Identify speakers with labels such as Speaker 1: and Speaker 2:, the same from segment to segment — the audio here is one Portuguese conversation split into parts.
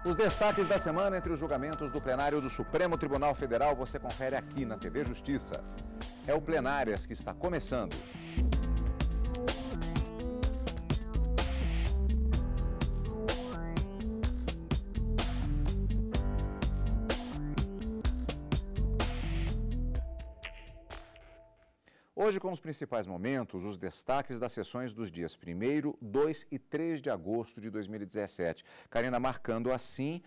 Speaker 1: Os destaques da semana entre os julgamentos do plenário do Supremo Tribunal Federal você confere aqui na TV Justiça. É o Plenárias que está começando. Hoje, com os principais momentos, os destaques das sessões dos dias 1º, 2 e 3 de agosto de 2017. Karina, marcando assim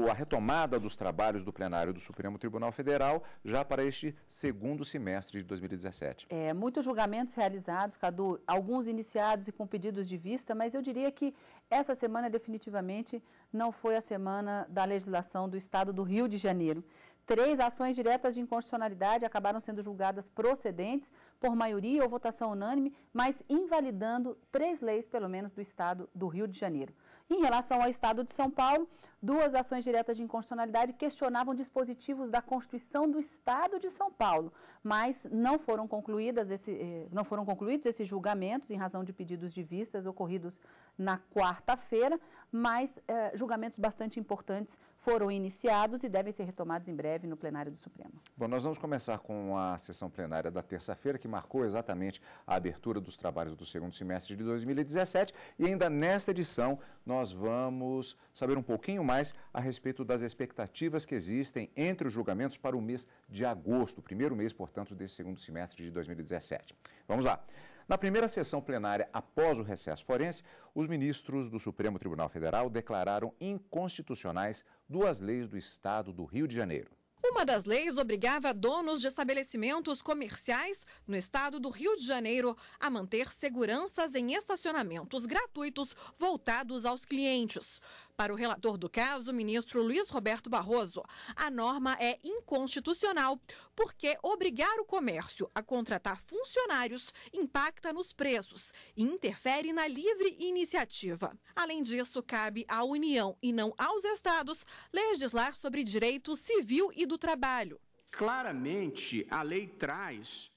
Speaker 1: a retomada dos trabalhos do plenário do Supremo Tribunal Federal já para este segundo semestre de 2017.
Speaker 2: Muitos julgamentos realizados, Cadu, alguns iniciados e com pedidos de vista, mas eu diria que essa semana definitivamente não foi a semana da legislação do Estado do Rio de Janeiro. 3 ações diretas de inconstitucionalidade acabaram sendo julgadas procedentes por maioria ou votação unânime, mas invalidando 3 leis, pelo menos, do Estado do Rio de Janeiro. Em relação ao Estado de São Paulo, 2 ações diretas de inconstitucionalidade questionavam dispositivos da Constituição do Estado de São Paulo, mas não foram concluídos esses julgamentos em razão de pedidos de vistas ocorridos na quarta-feira, mas julgamentos bastante importantes foram iniciados e devem ser retomados em breve no plenário do Supremo.
Speaker 1: Bom, nós vamos começar com a sessão plenária da terça-feira, que marcou exatamente a abertura dos trabalhos do segundo semestre de 2017, e ainda nesta edição nós vamos saber um pouquinho mais a respeito das expectativas que existem entre os julgamentos para o mês de agosto, o primeiro mês, portanto, desse segundo semestre de 2017. Vamos lá. Na primeira sessão plenária, após o recesso forense, os ministros do Supremo Tribunal Federal declararam inconstitucionais 2 leis do Estado do Rio de Janeiro.
Speaker 3: Uma das leis obrigava donos de estabelecimentos comerciais no estado do Rio de Janeiro a manter seguranças em estacionamentos gratuitos voltados aos clientes. Para o relator do caso, o ministro Luiz Roberto Barroso, a norma é inconstitucional porque obrigar o comércio a contratar funcionários impacta nos preços e interfere na livre iniciativa. Além disso, cabe à União e não aos estados legislar sobre direito civil e do trabalho.
Speaker 4: Claramente, a lei traz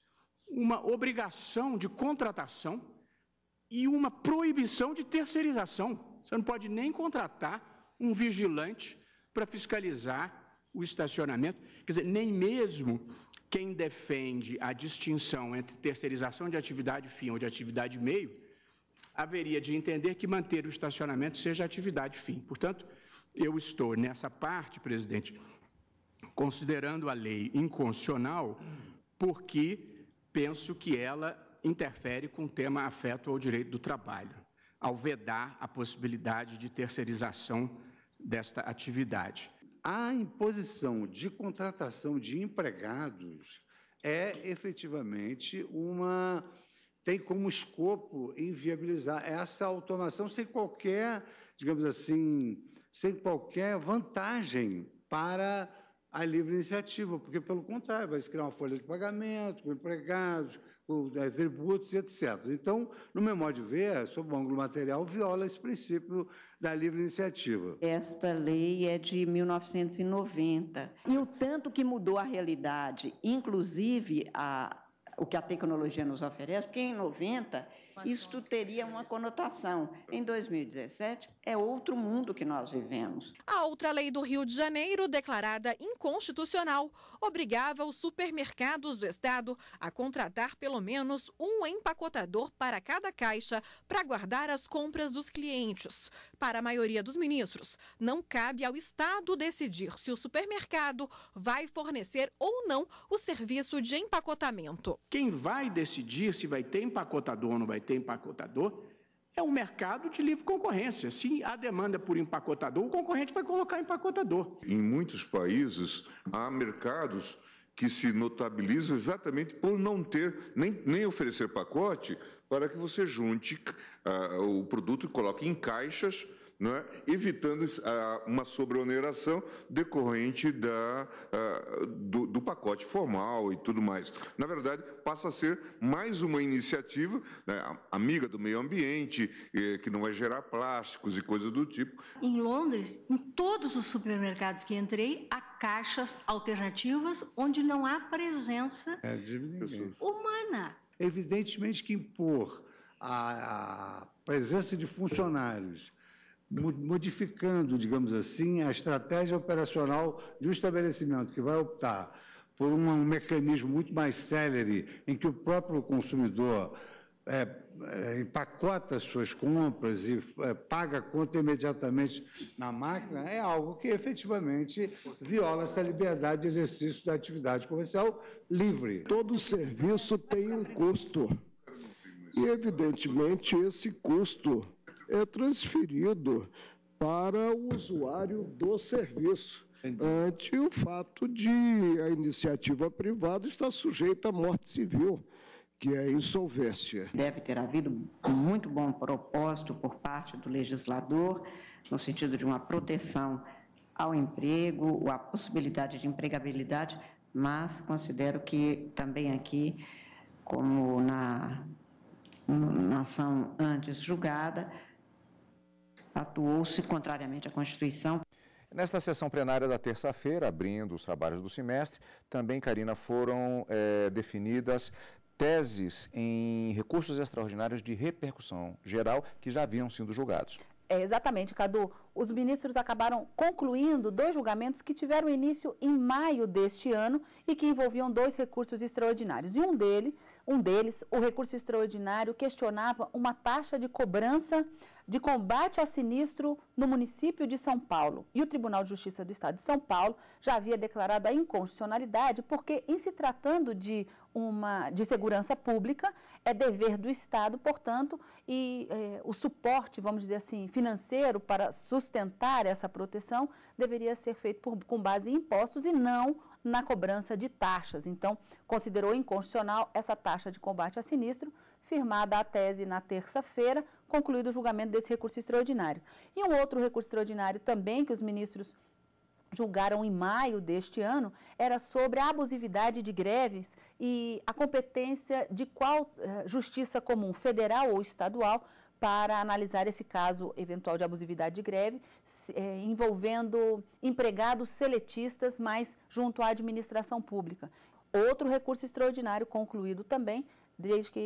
Speaker 4: uma obrigação de contratação e uma proibição de terceirização. Você não pode nem contratar um vigilante para fiscalizar o estacionamento. Quer dizer, nem mesmo quem defende a distinção entre terceirização de atividade fim ou de atividade meio haveria de entender que manter o estacionamento seja atividade fim. Portanto, eu estou nessa parte, presidente, considerando a lei inconstitucional porque penso que ela interfere com o tema afeto ao direito do trabalho, ao vedar a possibilidade de terceirização desta atividade.
Speaker 5: A imposição de contratação de empregados efetivamente tem como escopo inviabilizar essa automação sem qualquer, digamos assim, sem qualquer vantagem para a livre iniciativa, porque, pelo contrário, vai se criar uma folha de pagamento com empregados, com tributos, etc. Então, no meu modo de ver, sob o ângulo material, viola esse princípio da livre iniciativa.
Speaker 6: Esta lei é de 1990. E o tanto que mudou a realidade, inclusive o que a tecnologia nos oferece, porque em 90 isto teria uma conotação. Em 2017 é outro mundo que nós vivemos.
Speaker 3: A outra lei do Rio de Janeiro, declarada inconstitucional, obrigava os supermercados do estado a contratar pelo menos um empacotador para cada caixa para guardar as compras dos clientes. Para a maioria dos ministros, não cabe ao estado decidir se o supermercado vai fornecer ou não o serviço de empacotamento.
Speaker 4: Quem vai decidir se vai ter empacotador ou não vai ter empacotador é um mercado de livre concorrência. Se há demanda por empacotador, o concorrente vai colocar empacotador.
Speaker 7: Em muitos países, há mercados que se notabilizam exatamente por não ter, nem oferecer pacote, para que você junte o produto e coloque em caixas, não é? Evitando uma sobreoneração decorrente do pacote formal e tudo mais. Na verdade, passa a ser mais uma iniciativa, né, amiga do meio ambiente, que não vai gerar plásticos e coisas do tipo.
Speaker 8: Em Londres, em todos os supermercados que entrei, há caixas alternativas onde não há presença humana.
Speaker 5: Evidentemente que impor a presença de funcionários modificando, digamos assim, a estratégia operacional de um estabelecimento que vai optar por um mecanismo muito mais célere, em que o próprio consumidor empacota as suas compras e paga a conta imediatamente na máquina, é algo que efetivamente viola essa liberdade de exercício da atividade comercial livre.
Speaker 9: Todo serviço tem um custo e, evidentemente, esse custo é transferido para o usuário do serviço, ante o fato de a iniciativa privada estar sujeita à morte civil, que é a insolvência.
Speaker 6: Deve ter havido um muito bom propósito por parte do legislador, no sentido de uma proteção ao emprego, a possibilidade de empregabilidade, mas considero que também aqui, como na ação antes julgada, atuou-se contrariamente à Constituição.
Speaker 1: Nesta sessão plenária da terça-feira, abrindo os trabalhos do semestre, também, Karina, foram definidas teses em recursos extraordinários de repercussão geral que já haviam sido julgados.
Speaker 2: Exatamente, Cadu. Os ministros acabaram concluindo 2 julgamentos que tiveram início em maio deste ano e que envolviam 2 recursos extraordinários. E um deles, o recurso extraordinário, questionava uma taxa de cobrança de combate a sinistro no município de São Paulo. E o Tribunal de Justiça do Estado de São Paulo já havia declarado a inconstitucionalidade porque, em se tratando de segurança pública, é dever do Estado, portanto, e o suporte, vamos dizer assim, financeiro para sustentar essa proteção deveria ser feito com base em impostos e não na cobrança de taxas. Então, considerou inconstitucional essa taxa de combate a sinistro, firmada a tese na terça-feira, concluído o julgamento desse recurso extraordinário. E um outro recurso extraordinário também que os ministros julgaram em maio deste ano era sobre a abusividade de greves e a competência de qual justiça comum, federal ou estadual, para analisar esse caso eventual de abusividade de greve, envolvendo empregados seletistas, mas junto à administração pública. Outro recurso extraordinário concluído também,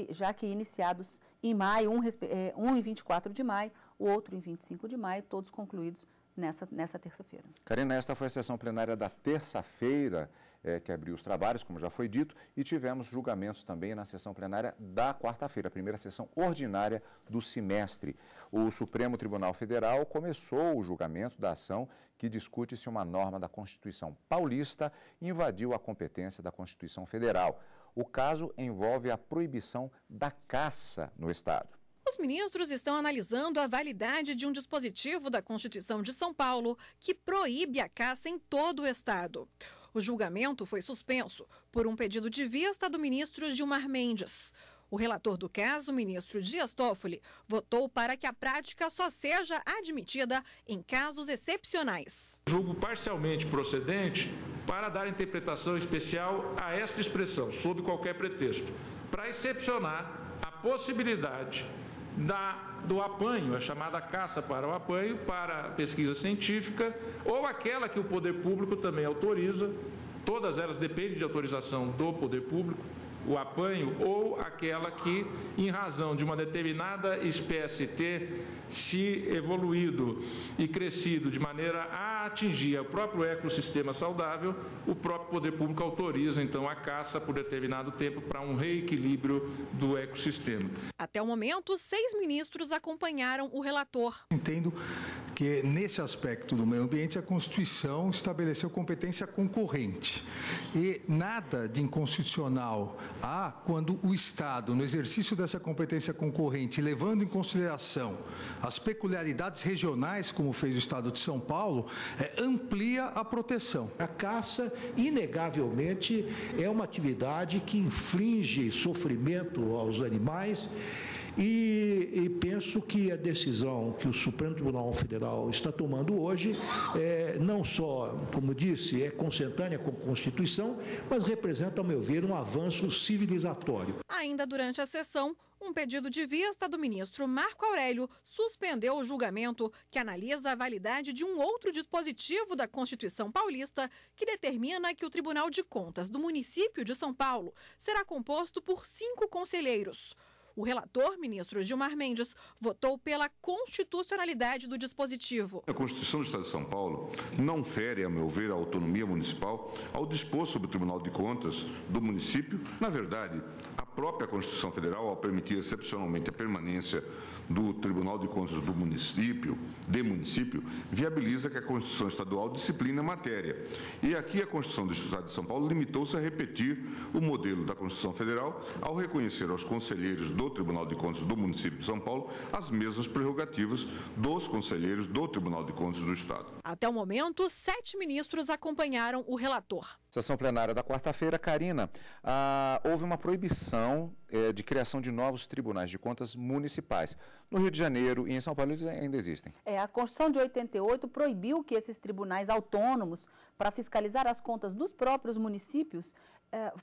Speaker 2: já que iniciados em maio, um em 24 de maio, o outro em 25 de maio, todos concluídos nessa terça-feira.
Speaker 1: Karina, esta foi a sessão plenária da terça-feira, que abriu os trabalhos, como já foi dito, e tivemos julgamentos também na sessão plenária da quarta-feira, a primeira sessão ordinária do semestre. O Supremo Tribunal Federal começou o julgamento da ação que discute se uma norma da Constituição Paulista invadiu a competência da Constituição Federal. O caso envolve a proibição da caça no Estado.
Speaker 3: Os ministros estão analisando a validade de um dispositivo da Constituição de São Paulo que proíbe a caça em todo o Estado. O julgamento foi suspenso por um pedido de vista do ministro Gilmar Mendes. O relator do caso, o ministro Dias Toffoli, votou para que a prática só seja admitida em casos excepcionais.
Speaker 10: Julgo parcialmente procedente para dar interpretação especial a esta expressão, sob qualquer pretexto, para excepcionar a possibilidade do apanho, a chamada caça para o apanho, para pesquisa científica, ou aquela que o poder público também autoriza, todas elas dependem de autorização do poder público, o apanho, ou aquela que, em razão de uma determinada espécie ter se evoluído e crescido de maneira a atingir o próprio ecossistema saudável, o próprio poder público autoriza, então, a caça por determinado tempo para um reequilíbrio do ecossistema.
Speaker 3: Até o momento, 6 ministros acompanharam o relator.
Speaker 11: Entendo que, nesse aspecto do meio ambiente, a Constituição estabeleceu competência concorrente. E nada de inconstitucional há quando o Estado, no exercício dessa competência concorrente, levando em consideração as peculiaridades regionais, como fez o Estado de São Paulo, amplia a proteção.
Speaker 12: A caça, inegavelmente, é uma atividade que inflige sofrimento aos animais. E penso que a decisão que o Supremo Tribunal Federal está tomando hoje, não só, como disse, é consentânea com a Constituição, mas representa, ao meu ver, um avanço civilizatório.
Speaker 3: Ainda durante a sessão, um pedido de vista do ministro Marco Aurélio suspendeu o julgamento que analisa a validade de um outro dispositivo da Constituição Paulista que determina que o Tribunal de Contas do município de São Paulo será composto por 5 conselheiros. O relator, ministro Gilmar Mendes, votou pela constitucionalidade do dispositivo.
Speaker 7: A Constituição do Estado de São Paulo não fere, a meu ver, a autonomia municipal ao dispor sobre o Tribunal de Contas do município. Na verdade, a própria Constituição Federal, ao permitir excepcionalmente a permanência do Tribunal de Contas do município, viabiliza que a Constituição Estadual discipline a matéria. E aqui a Constituição do Estado de São Paulo limitou-se a repetir o modelo da Constituição Federal ao reconhecer aos conselheiros do Tribunal de Contas do município de São Paulo as mesmas prerrogativas dos conselheiros do Tribunal de Contas do Estado.
Speaker 3: Até o momento, 7 ministros acompanharam o relator.
Speaker 1: Sessão plenária da quarta-feira, Karina, houve uma proibição de criação de novos tribunais de contas municipais. No Rio de Janeiro e em São Paulo eles ainda existem.
Speaker 2: A Constituição de 88 proibiu que esses tribunais autônomos para fiscalizar as contas dos próprios municípios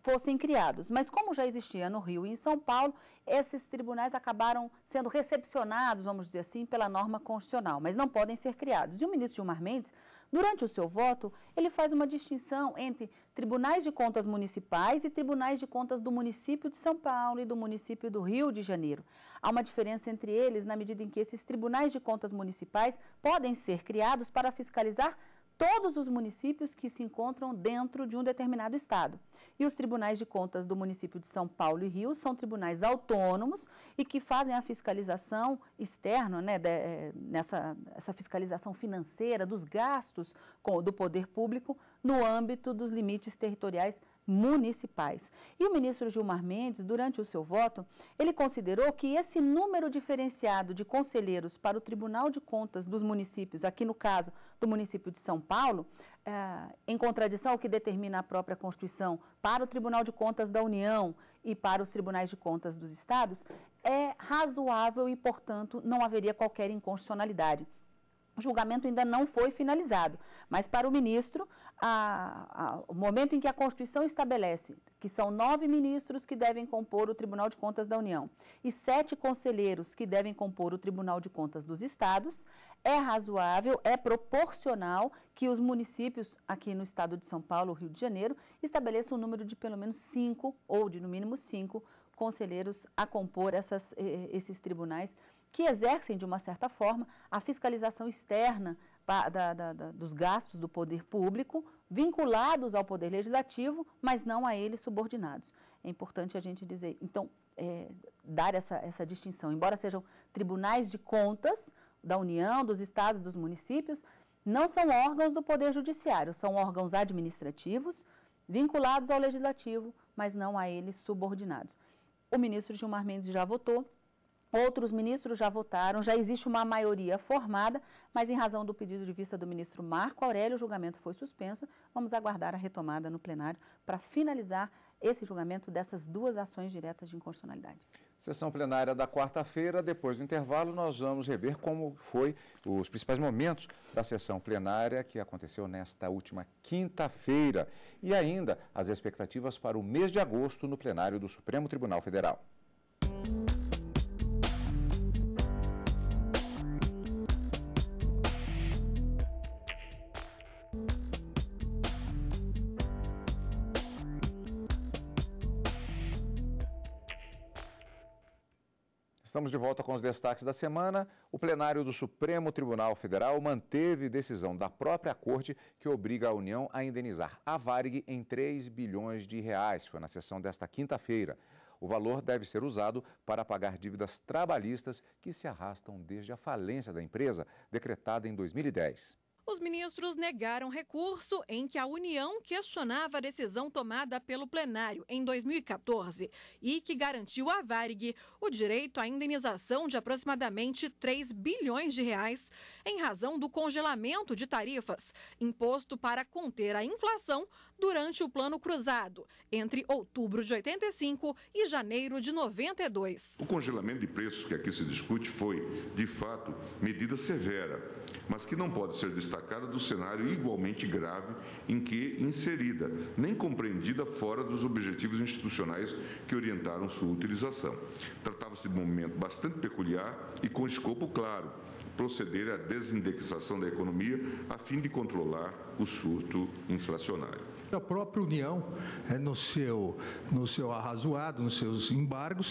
Speaker 2: fossem criados. Mas como já existia no Rio e em São Paulo, esses tribunais acabaram sendo recepcionados, vamos dizer assim, pela norma constitucional, mas não podem ser criados. E o ministro Gilmar Mendes, durante o seu voto, ele faz uma distinção entre tribunais de contas municipais e tribunais de contas do município de São Paulo e do município do Rio de Janeiro. Há uma diferença entre eles na medida em que esses tribunais de contas municipais podem ser criados para fiscalizar todos os municípios que se encontram dentro de um determinado estado. E os tribunais de contas do município de São Paulo e Rio são tribunais autônomos e que fazem a fiscalização externa, essa fiscalização financeira dos gastos do poder público no âmbito dos limites territoriais municipais. E o ministro Gilmar Mendes, durante o seu voto, ele considerou que esse número diferenciado de conselheiros para o Tribunal de Contas dos municípios, aqui no caso do município de São Paulo, em contradição ao que determina a própria Constituição para o Tribunal de Contas da União e para os Tribunais de Contas dos Estados, é razoável e, portanto, não haveria qualquer inconstitucionalidade. O julgamento ainda não foi finalizado, mas para o ministro, o momento em que a Constituição estabelece que são 9 ministros que devem compor o Tribunal de Contas da União e 7 conselheiros que devem compor o Tribunal de Contas dos Estados, é razoável, é proporcional que os municípios aqui no estado de São Paulo, Rio de Janeiro, estabeleçam um número de pelo menos 5 ou de no mínimo 5 conselheiros a compor esses tribunais que exercem, de uma certa forma, a fiscalização externa dos gastos do poder público, vinculados ao poder legislativo, mas não a ele subordinados. É importante a gente dizer, então, dar essa distinção. Embora sejam tribunais de contas da União, dos estados, dos municípios, não são órgãos do poder judiciário, são órgãos administrativos, vinculados ao legislativo, mas não a eles subordinados. O ministro Gilmar Mendes já votou. Outros ministros já votaram, já existe uma maioria formada, mas em razão do pedido de vista do ministro Marco Aurélio, o julgamento foi suspenso. Vamos aguardar a retomada no plenário para finalizar esse julgamento dessas 2 ações diretas de inconstitucionalidade.
Speaker 1: Sessão plenária da quarta-feira, depois do intervalo, nós vamos rever como foi os principais momentos da sessão plenária que aconteceu nesta última quinta-feira e ainda as expectativas para o mês de agosto no plenário do Supremo Tribunal Federal. Estamos de volta com os destaques da semana. O plenário do Supremo Tribunal Federal manteve decisão da própria Corte que obriga a União a indenizar a Varig em 3 bilhões de reais. Foi na sessão desta quinta-feira. O valor deve ser usado para pagar dívidas trabalhistas que se arrastam desde a falência da empresa, decretada em 2010.
Speaker 3: Os ministros negaram recurso em que a União questionava a decisão tomada pelo plenário em 2014 e que garantiu à Varig o direito à indenização de aproximadamente 3 bilhões de reais em razão do congelamento de tarifas imposto para conter a inflação durante o Plano Cruzado, entre outubro de 85 e janeiro de 92.
Speaker 7: O congelamento de preços que aqui se discute foi, de fato, medida severa, mas que não pode ser destacada do cenário igualmente grave em que inserida, nem compreendida fora dos objetivos institucionais que orientaram sua utilização. Tratava-se de um momento bastante peculiar e com escopo claro, proceder à desindexação da economia a fim de controlar o surto inflacionário.
Speaker 11: A própria União, no seu arrazoado, nos seus embargos,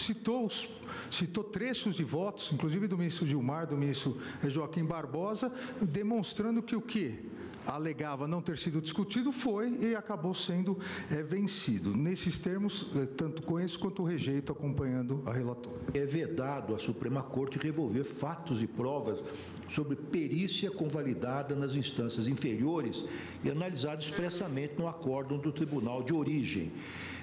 Speaker 11: citou trechos de votos, inclusive do ministro Gilmar, do ministro Joaquim Barbosa, demonstrando que o que alegava não ter sido discutido foi e acabou sendo vencido. Nesses termos, tanto conheço quanto rejeito, acompanhando a relatora.
Speaker 12: É vedado à Suprema Corte revolver fatos e provas sobre perícia convalidada nas instâncias inferiores e analisada expressamente no acórdão do Tribunal de Origem.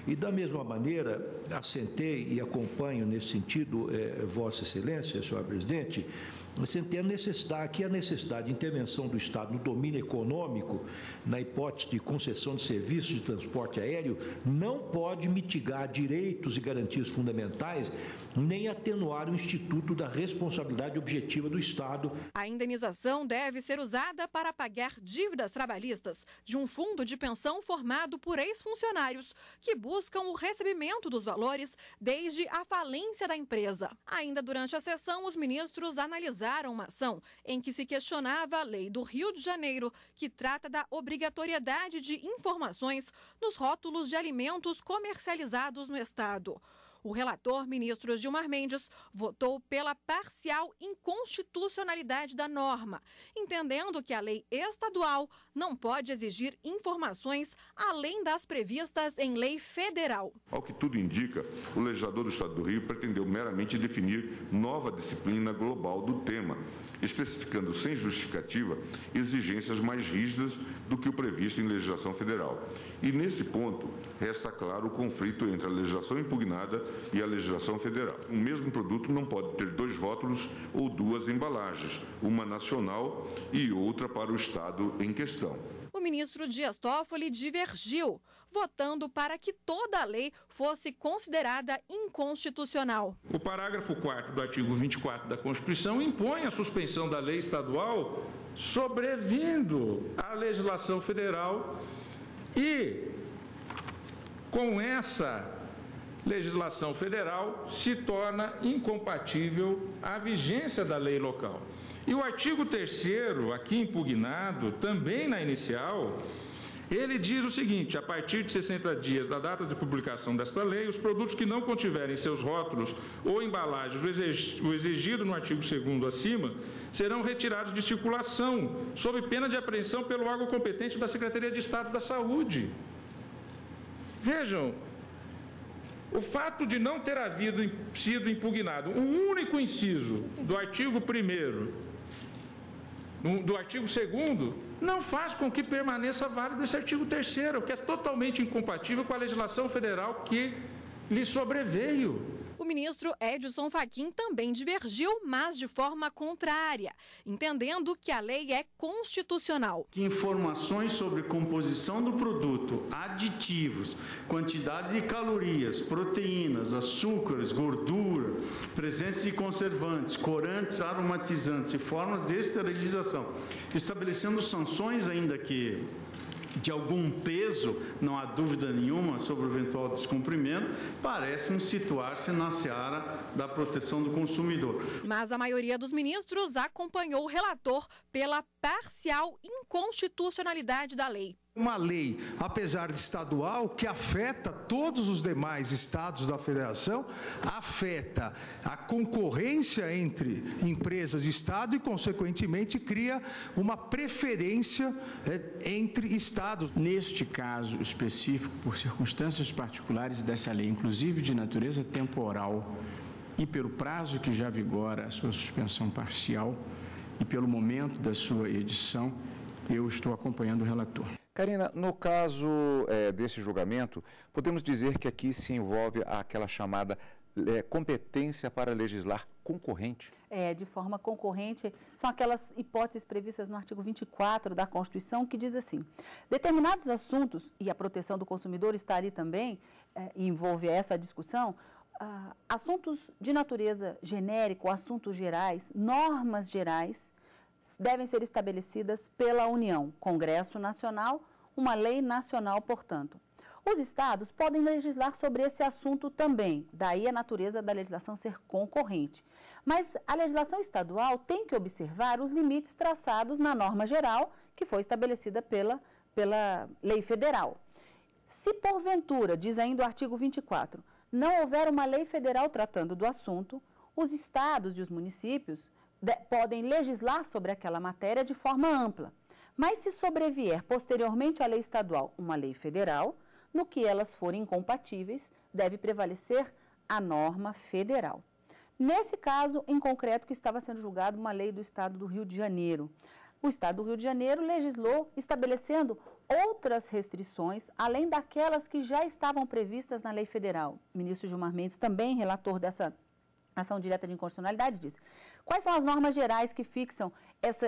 Speaker 12: E, da mesma maneira, assentei e acompanho nesse sentido, Vossa Excelência, senhor presidente, assentei a necessidade de intervenção do Estado no domínio econômico, na hipótese de concessão de serviços de transporte aéreo, não pode mitigar direitos e garantias fundamentais, nem atenuar o instituto da responsabilidade objetiva do Estado.
Speaker 3: A indenização deve ser usada para pagar dívidas trabalhistas de um fundo de pensão formado por ex-funcionários que buscam o recebimento dos valores desde a falência da empresa. Ainda durante a sessão, os ministros analisaram uma ação em que se questionava a lei do Rio de Janeiro, que trata da obrigatoriedade de informações nos rótulos de alimentos comercializados no estado. O relator, ministro Gilmar Mendes, votou pela parcial inconstitucionalidade da norma, entendendo que a lei estadual não pode exigir informações além das previstas em lei federal.
Speaker 7: Ao que tudo indica, o legislador do Estado do Rio pretendeu meramente definir nova disciplina global do tema, especificando sem justificativa exigências mais rígidas do que o previsto em legislação federal. E, nesse ponto, resta claro o conflito entre a legislação impugnada e a legislação federal. O mesmo produto não pode ter dois rótulos ou duas embalagens, uma nacional e outra para o estado em questão.
Speaker 3: O ministro Dias Toffoli divergiu, votando para que toda a lei fosse considerada inconstitucional.
Speaker 10: O parágrafo 4º do artigo 24 da Constituição impõe a suspensão da lei estadual sobrevindo à legislação federal e, com essa legislação federal, se torna incompatível a vigência da lei local. E o artigo 3º, aqui impugnado, também na inicial, ele diz o seguinte: a partir de 60 dias da data de publicação desta lei, os produtos que não contiverem seus rótulos ou embalagens o exigido no artigo 2º acima, serão retirados de circulação, sob pena de apreensão pelo órgão competente da Secretaria de Estado da Saúde. Vejam, o fato de não ter sido impugnado um único inciso do artigo 1º, do artigo 2º, não faz com que permaneça válido esse artigo 3º, que é totalmente incompatível com a legislação federal que lhe sobreveio.
Speaker 3: O ministro Edson Fachin também divergiu, mas de forma contrária, entendendo que a lei é constitucional.
Speaker 13: Informações sobre composição do produto, aditivos, quantidade de calorias, proteínas, açúcares, gordura, presença de conservantes, corantes, aromatizantes e formas de esterilização, estabelecendo sanções ainda que de algum peso, não há dúvida nenhuma sobre o eventual descumprimento, parece-me situar-se na seara da proteção do consumidor.
Speaker 3: Mas a maioria dos ministros acompanhou o relator pela parcial inconstitucionalidade da lei.
Speaker 11: Uma lei, apesar de estadual, que afeta todos os demais estados da federação, afeta a concorrência entre empresas de estado e, consequentemente, cria uma preferência entre estados.
Speaker 4: Neste caso específico, por circunstâncias particulares dessa lei, inclusive de natureza temporal, e pelo prazo que já vigora a sua suspensão parcial e pelo momento da sua edição, eu estou acompanhando o relator.
Speaker 1: Karina, no caso desse julgamento, podemos dizer que aqui se envolve aquela chamada competência para legislar concorrente?
Speaker 2: De forma concorrente, são aquelas hipóteses previstas no artigo 24 da Constituição, que diz assim: determinados assuntos, e a proteção do consumidor está ali também, envolve essa discussão, assuntos de natureza genérica, assuntos gerais, normas gerais, devem ser estabelecidas pela União, Congresso Nacional, uma lei nacional, portanto. Os estados podem legislar sobre esse assunto também, daí a natureza da legislação ser concorrente. Mas a legislação estadual tem que observar os limites traçados na norma geral, que foi estabelecida pela lei federal. Se porventura, diz ainda o artigo 24, não houver uma lei federal tratando do assunto, os estados e os municípios podem legislar sobre aquela matéria de forma ampla. Mas se sobrevier posteriormente à lei estadual uma lei federal, no que elas forem incompatíveis, deve prevalecer a norma federal. Nesse caso, em concreto, que estava sendo julgado uma lei do Estado do Rio de Janeiro. O Estado do Rio de Janeiro legislou estabelecendo outras restrições, além daquelas que já estavam previstas na lei federal. O ministro Gilmar Mendes, também relator dessa ação direta de inconstitucionalidade, disse: quais são as normas gerais que fixam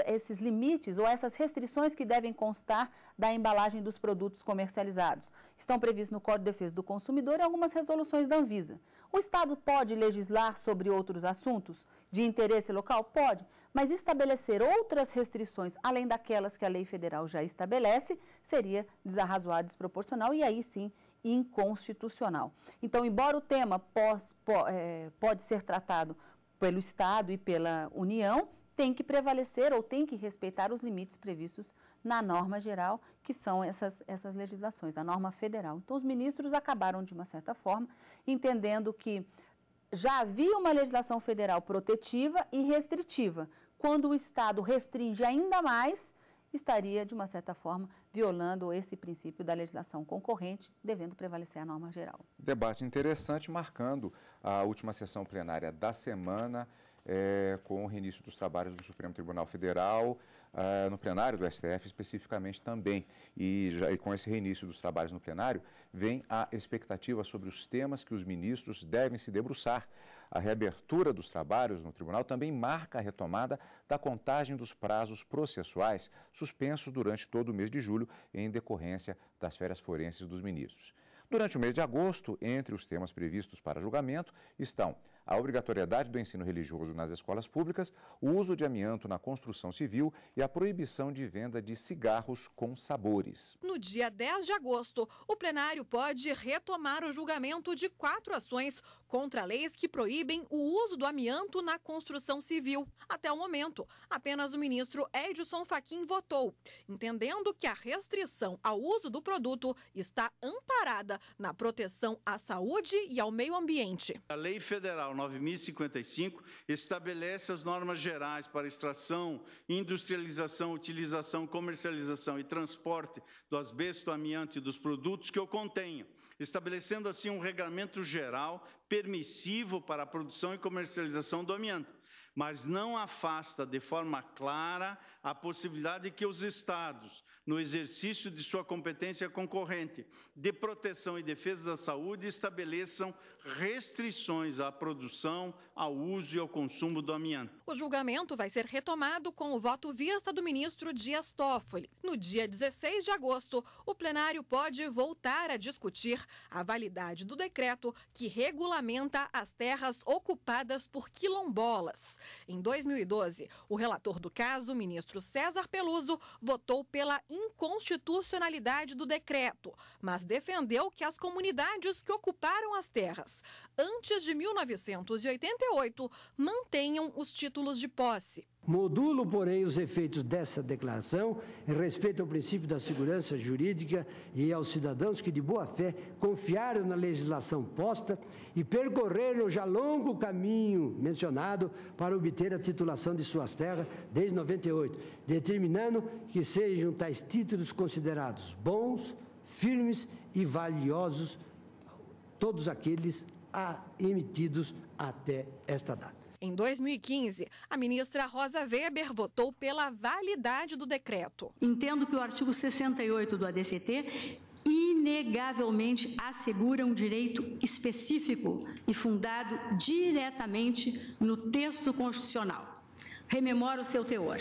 Speaker 2: esses limites ou essas restrições que devem constar da embalagem dos produtos comercializados? Estão previstos no Código de Defesa do Consumidor e algumas resoluções da Anvisa. O Estado pode legislar sobre outros assuntos de interesse local? Pode, mas estabelecer outras restrições, além daquelas que a lei federal já estabelece, seria desarrazoado, desproporcional e aí sim inconstitucional. Então, embora o tema pode ser tratado pelo Estado e pela União, tem que prevalecer ou tem que respeitar os limites previstos na norma geral, que são essas legislações, a norma federal. Então, os ministros acabaram, de uma certa forma, entendendo que já havia uma legislação federal protetiva e restritiva. Quando o Estado restringe ainda mais, estaria, de uma certa forma, violando esse princípio da legislação concorrente, devendo prevalecer a norma geral.
Speaker 1: Debate interessante, marcando a última sessão plenária da semana, com o reinício dos trabalhos do Supremo Tribunal Federal, no plenário do STF especificamente também. E com esse reinício dos trabalhos no plenário, vem a expectativa sobre os temas que os ministros devem se debruçar. A reabertura dos trabalhos no tribunal também marca a retomada da contagem dos prazos processuais suspensos durante todo o mês de julho em decorrência das férias forenses dos ministros. Durante o mês de agosto, entre os temas previstos para julgamento estão a obrigatoriedade do ensino religioso nas escolas públicas, o uso de amianto na construção civil e a proibição de venda de cigarros com sabores.
Speaker 3: No dia 10 de agosto, o plenário pode retomar o julgamento de 4 ações contra leis que proíbem o uso do amianto na construção civil. Até o momento, apenas o ministro Edson Fachin votou, entendendo que a restrição ao uso do produto está amparada na proteção à saúde e ao meio ambiente.
Speaker 13: A Lei Federal 9.055 estabelece as normas gerais para extração, industrialização, utilização, comercialização e transporte do asbesto, amianto e dos produtos que o contenham, estabelecendo assim um regramento geral permissivo para a produção e comercialização do amianto, mas não afasta de forma clara a possibilidade de que os estados, no exercício de sua competência concorrente de proteção e defesa da saúde, estabeleçam restrições à produção, ao uso e ao consumo do amianto.
Speaker 3: O julgamento vai ser retomado com o voto vista do ministro Dias Toffoli. No dia 16 de agosto, o plenário pode voltar a discutir a validade do decreto que regulamenta as terras ocupadas por quilombolas. Em 2012, o relator do caso, o ministro César Peluso, votou pela inconstitucionalidade do decreto, mas defendeu que as comunidades que ocuparam as terras antes de 1988 mantenham os títulos de posse.
Speaker 14: Modulo, porém, os efeitos dessa declaração em respeito ao princípio da segurança jurídica e aos cidadãos que, de boa fé, confiaram na legislação posta e percorreram o já longo caminho mencionado para obter a titulação de suas terras desde 98, determinando que sejam tais títulos considerados bons, firmes e valiosos, todos aqueles emitidos até esta data.
Speaker 3: Em 2015, a ministra Rosa Weber votou pela validade do decreto.
Speaker 8: Entendo que o artigo 68 do ADCT inegavelmente assegura um direito específico e fundado diretamente no texto constitucional. Rememoro seu teor.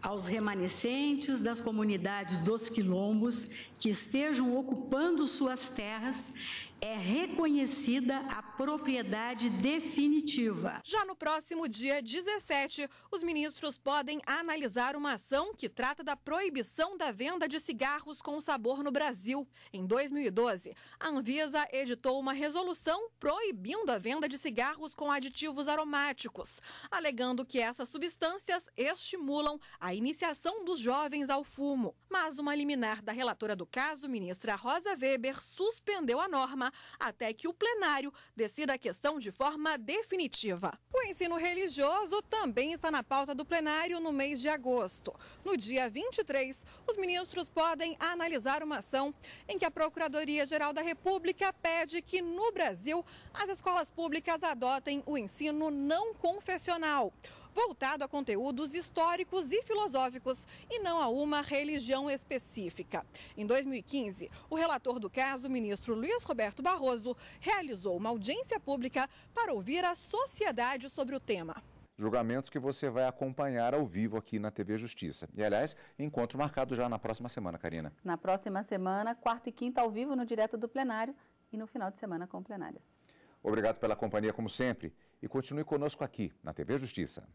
Speaker 8: Aos remanescentes das comunidades dos quilombos que estejam ocupando suas terras é reconhecida a propriedade definitiva.
Speaker 3: Já no próximo dia 17, os ministros podem analisar uma ação que trata da proibição da venda de cigarros com sabor no Brasil. Em 2012, a Anvisa editou uma resolução proibindo a venda de cigarros com aditivos aromáticos, alegando que essas substâncias estimulam a iniciação dos jovens ao fumo. Mas uma liminar da relatora do caso, ministra Rosa Weber, suspendeu a norma até que o plenário decida a questão de forma definitiva. O ensino religioso também está na pauta do plenário no mês de agosto. No dia 23, os ministros podem analisar uma ação em que a Procuradoria-Geral da República pede que, no Brasil, as escolas públicas adotem o ensino não confessional, voltado a conteúdos históricos e filosóficos e não a uma religião específica. Em 2015, o relator do caso, o ministro Luiz Roberto Barroso, realizou uma audiência pública para ouvir a sociedade sobre o tema.
Speaker 1: Julgamentos que você vai acompanhar ao vivo aqui na TV Justiça. E, aliás, encontro marcado já na próxima semana, Karina.
Speaker 2: Na próxima semana, quarta e quinta ao vivo no Direto do Plenário e no final de semana com plenárias.
Speaker 1: Obrigado pela companhia, como sempre. E continue conosco aqui na TV Justiça.